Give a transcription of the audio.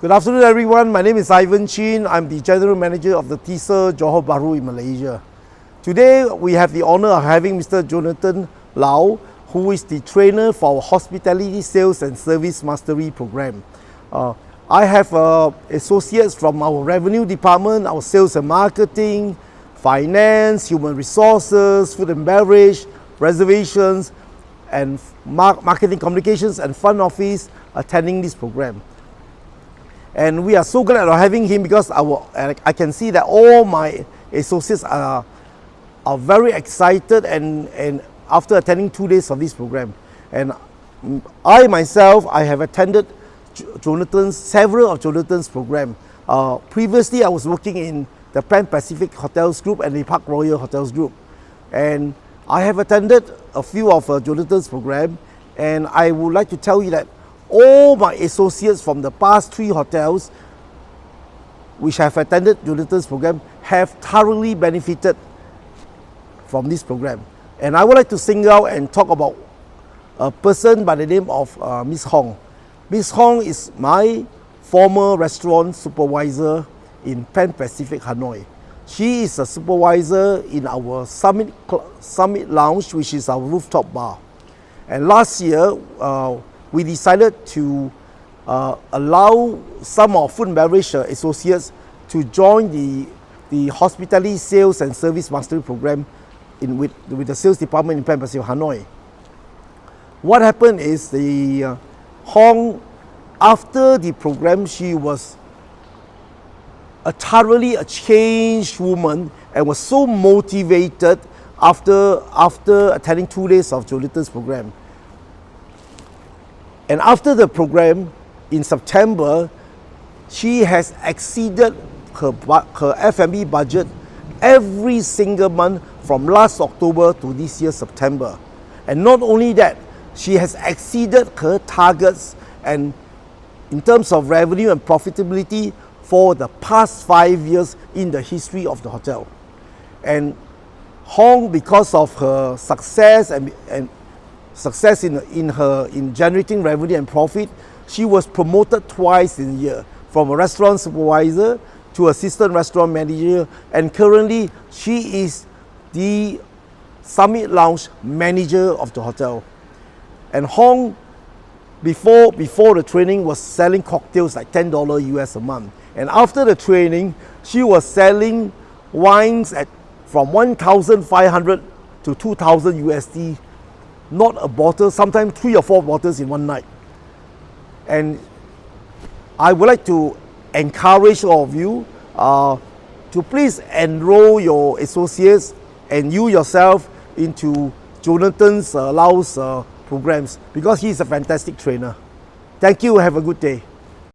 Good afternoon, everyone. My name is Ivan Chin. I'm the General Manager of the Thistle, Johor, Bahru in Malaysia. Today, we have the honor of having Mr. Jonathan Lau, who is the trainer for our Hospitality Sales and Service Mastery Program. I have associates from our Revenue Department, our Sales and Marketing, Finance, Human Resources, Food and Beverage, Reservations, and Marketing Communications and Front Office attending this program. And we are so glad of having him because I can see that all my associates are very excited and after attending 2 days of this program. And I myself, I have attended several of Jonathan's program. Previously, I was working in the Pan Pacific Hotels Group and the Park Royal Hotels Group. And I have attended a few of Jonathan's program, and I would like to tell you that all my associates from the past 3 hotels which have attended Jonathan's program have thoroughly benefited from this program. And I would like to single out and talk about a person by the name of Miss Hong. Miss Hong is my former restaurant supervisor in Pan Pacific Hanoi. She is a supervisor in our Summit Lounge, which is our rooftop bar. And last year, we decided to allow some of food and beverage associates to join the Hospitality Sales and Service Mastery Program with the sales department in Pan Pacific Hanoi. What happened is the Hong, after the program, she was thoroughly a changed woman and was so motivated after attending 2 days of Jonathan's program. And after the program, in September, she has exceeded her F&B budget every single month from last October to this year, September. And not only that, she has exceeded her targets and in terms of revenue and profitability for the past 5 years in the history of the hotel. And Hong, because of her success and success in generating revenue and profit, she was promoted twice in a year, from a restaurant supervisor to assistant restaurant manager, and currently she is the Summit Lounge manager of the hotel. And Hong, before the training, was selling cocktails like $10 US a month. And after the training, she was selling wines from 1,500 to 2,000 USD, not a bottle, sometimes 3 or 4 bottles in one night. And I would like to encourage all of you to please enroll your associates and you yourself into Jonathan's Lau's programs, because he is a fantastic trainer. Thank you, have a good day.